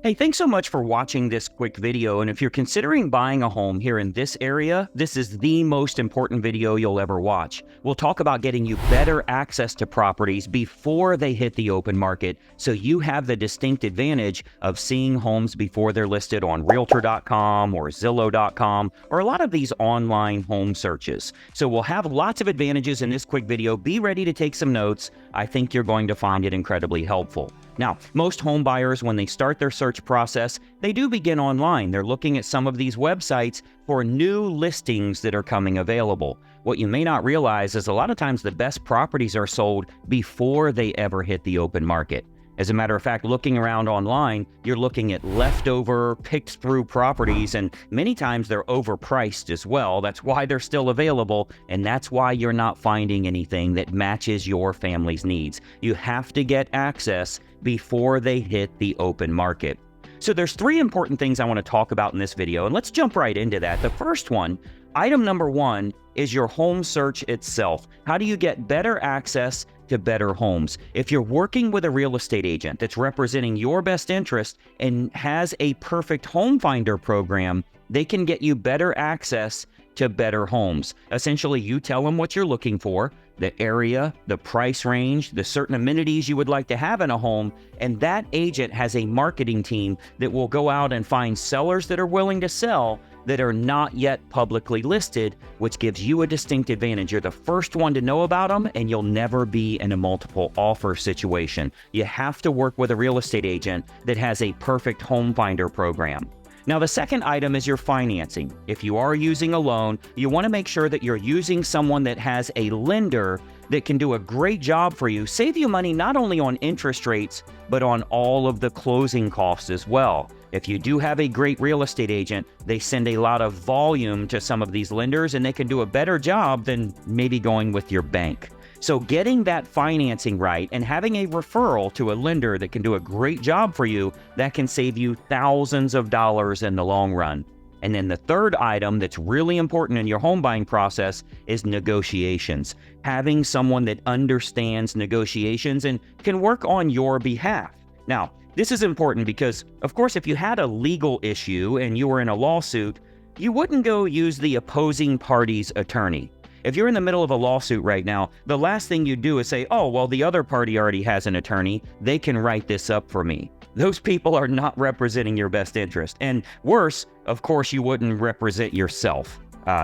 Hey, thanks so much for watching this quick video. And if you're considering buying a home here in this area, this is the most important video you'll ever watch. We'll talk about getting you better access to properties before they hit the open market, so you have the distinct advantage of seeing homes before they're listed on Realtor.com or Zillow.com or a lot of these online home searches. So we'll have lots of advantages in this quick video. Be ready to take some notes. I think you're going to find it incredibly helpful. Now, most home buyers, when they start their search process, they do begin online. They're looking at some of these websites for new listings that are coming available. What you may not realize is a lot of times the best properties are sold before they ever hit the open market. As a matter of fact, looking around online, you're looking at leftover, picked-through properties, and many times they're overpriced as well. That's why they're still available, and that's why you're not finding anything that matches your family's needs. You have to get access before they hit the open market. So there's three important things I want to talk about in this video, and let's jump right into that. The first one, item number one, is your home search itself. How do you get better access to better homes? If you're working with a real estate agent that's representing your best interest and has a perfect home finder program, they can get you better access to better homes. Essentially, you tell them what you're looking for, the area, the price range, the certain amenities you would like to have in a home, and that agent has a marketing team that will go out and find sellers that are willing to sell that are not yet publicly listed, which gives you a distinct advantage. You're the first one to know about them, and you'll never be in a multiple offer situation. You have to work with a real estate agent that has a perfect home finder program. Now, the second item is your financing. If you are using a loan, you want to make sure that you're using someone that has a lender that can do a great job for you, save you money not only on interest rates, but on all of the closing costs as well. If you do have a great real estate agent, they send a lot of volume to some of these lenders, and they can do a better job than maybe going with your bank. So getting that financing right and having a referral to a lender that can do a great job for you, that can save you thousands of dollars in the long run. And then the third item that's really important in your home buying process is negotiations. Having someone that understands negotiations and can work on your behalf. Now, this is important because, of course, if you had a legal issue and you were in a lawsuit, you wouldn't go use the opposing party's attorney. If you're in the middle of a lawsuit right now, the last thing you do is say, oh, well, the other party already has an attorney. They can write this up for me. Those people are not representing your best interest. And worse, of course, you wouldn't represent yourself.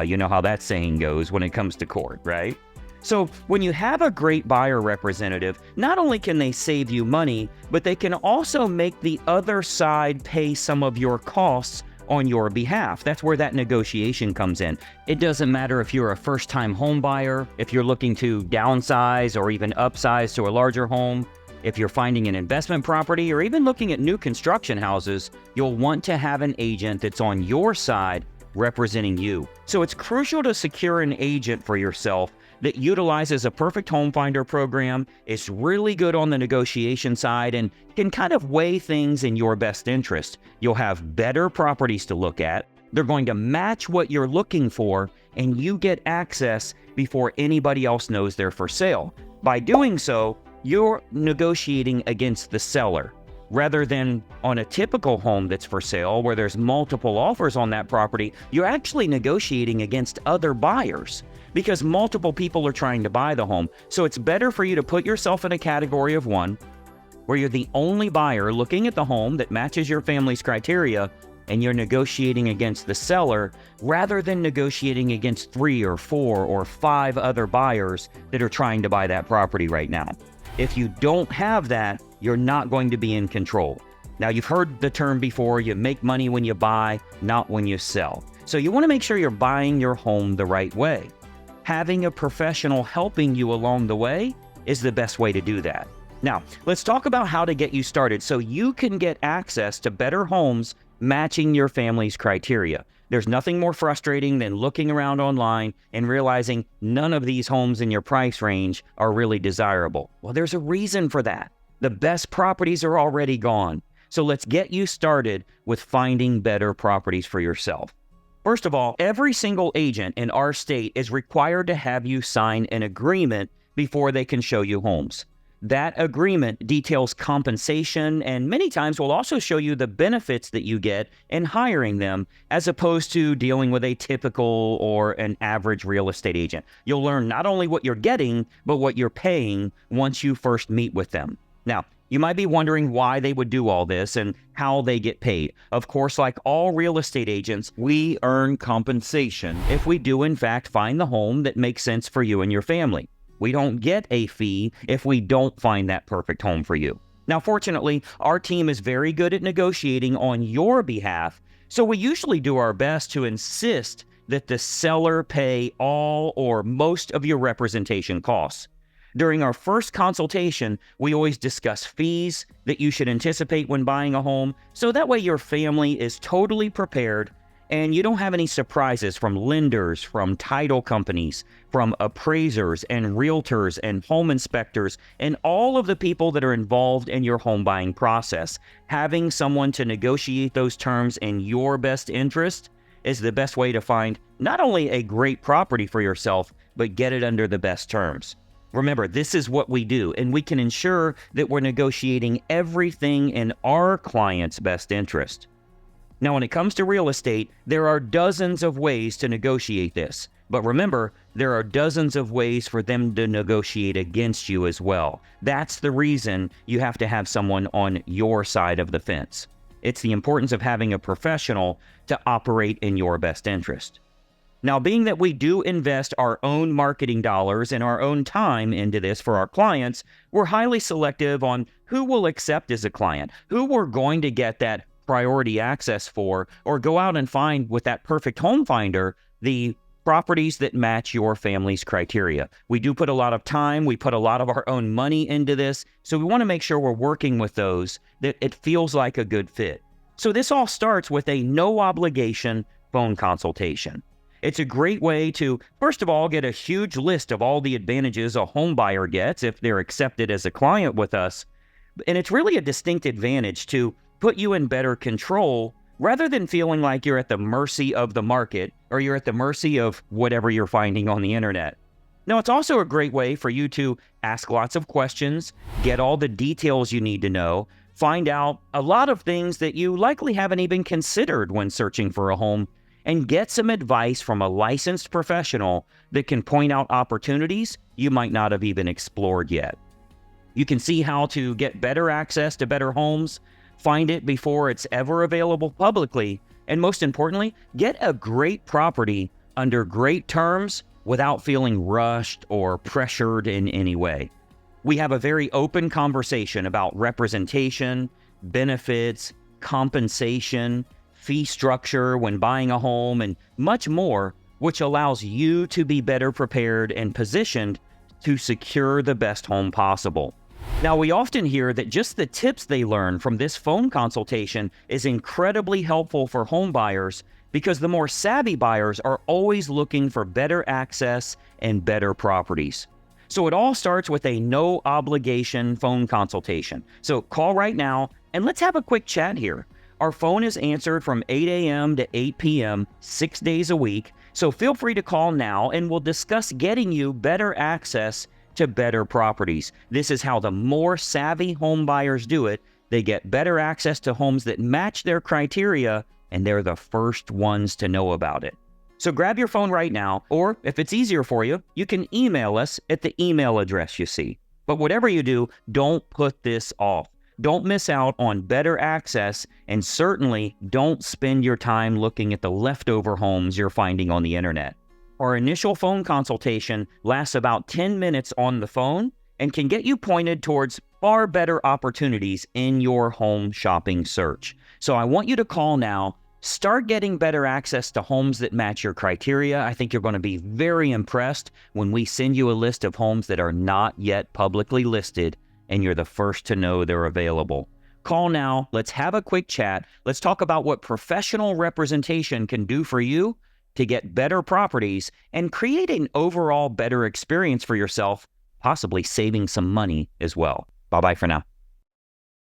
You know how that saying goes when it comes to court, right? So when you have a great buyer representative, not only can they save you money, but they can also make the other side pay some of your costs on your behalf. That's where that negotiation comes in. It doesn't matter if you're a first-time home buyer, if you're looking to downsize or even upsize to a larger home, if you're finding an investment property or even looking at new construction houses, you'll want to have an agent that's on your side representing you. So it's crucial to secure an agent for yourself that utilizes a perfect home finder program, is really good on the negotiation side, and can kind of weigh things in your best interest. You'll have better properties to look at. They're going to match what you're looking for, and you get access before anybody else knows they're for sale. By doing so, you're negotiating against the seller. Rather than on a typical home that's for sale where there's multiple offers on that property, you're actually negotiating against other buyers because multiple people are trying to buy the home. So it's better for you to put yourself in a category of one where you're the only buyer looking at the home that matches your family's criteria, and you're negotiating against the seller rather than negotiating against 3 or 4 or 5 other buyers that are trying to buy that property right now. If you don't have that, you're not going to be in control. Now, you've heard the term before, you make money when you buy, not when you sell. So you want to make sure you're buying your home the right way. Having a professional helping you along the way is the best way to do that. Now, let's talk about how to get you started so you can get access to better homes matching your family's criteria. There's nothing more frustrating than looking around online and realizing none of these homes in your price range are really desirable. Well, there's a reason for that. The best properties are already gone. So let's get you started with finding better properties for yourself. First of all, every single agent in our state is required to have you sign an agreement before they can show you homes. That agreement details compensation and many times will also show you the benefits that you get in hiring them as opposed to dealing with a typical or an average real estate agent. You'll learn not only what you're getting, but what you're paying once you first meet with them. Now, you might be wondering why they would do all this and how they get paid. Of course, like all real estate agents, we earn compensation if we do in fact find the home that makes sense for you and your family. We don't get a fee if we don't find that perfect home for you. Now, fortunately, our team is very good at negotiating on your behalf, so we usually do our best to insist that the seller pay all or most of your representation costs. During our first consultation, we always discuss fees that you should anticipate when buying a home, so that way your family is totally prepared and you don't have any surprises from lenders, from title companies, from appraisers and realtors and home inspectors, and all of the people that are involved in your home buying process. Having someone to negotiate those terms in your best interest is the best way to find not only a great property for yourself, but get it under the best terms. Remember, this is what we do, and we can ensure that we're negotiating everything in our client's best interest. Now, when it comes to real estate, there are dozens of ways to negotiate this. But remember, there are dozens of ways for them to negotiate against you as well. That's the reason you have to have someone on your side of the fence. It's the importance of having a professional to operate in your best interest. Now, being that we do invest our own marketing dollars and our own time into this for our clients, we're highly selective on who we'll accept as a client, who we're going to get that priority access for, or go out and find with that perfect home finder the properties that match your family's criteria. We do put a lot of time, we put a lot of our own money into this, so we want to make sure we're working with those that it feels like a good fit. So this all starts with a no obligation phone consultation. It's a great way to, first of all, get a huge list of all the advantages a home buyer gets if they're accepted as a client with us. And it's really a distinct advantage to put you in better control rather than feeling like you're at the mercy of the market or you're at the mercy of whatever you're finding on the internet. Now, it's also a great way for you to ask lots of questions, get all the details you need to know, find out a lot of things that you likely haven't even considered when searching for a home, and get some advice from a licensed professional that can point out opportunities you might not have even explored yet. You can see how to get better access to better homes, find it before it's ever available publicly, and most importantly, get a great property under great terms without feeling rushed or pressured in any way. We have a very open conversation about representation, benefits, compensation, fee structure when buying a home, and much more, which allows you to be better prepared and positioned to secure the best home possible. Now, we often hear that just the tips they learn from this phone consultation is incredibly helpful for home buyers because the more savvy buyers are always looking for better access and better properties. So it all starts with a no obligation phone consultation. So call right now and let's have a quick chat here. Our phone is answered from 8 a.m. to 8 p.m. 6 days a week. So feel free to call now and we'll discuss getting you better access to better properties. This is how the more savvy home buyers do it. They get better access to homes that match their criteria, and they're the first ones to know about it. So grab your phone right now, or if it's easier for you, you can email us at the email address you see. But whatever you do, don't put this off. Don't miss out on better access, and certainly don't spend your time looking at the leftover homes you're finding on the internet. Our initial phone consultation lasts about 10 minutes on the phone and can get you pointed towards far better opportunities in your home shopping search. So I want you to call now. Start getting better access to homes that match your criteria. I think you're going to be very impressed when we send you a list of homes that are not yet publicly listed and you're the first to know they're available. Call now. Let's have a quick chat. Let's talk about what professional representation can do for you to get better properties and create an overall better experience for yourself, possibly saving some money as well. Bye-bye for now.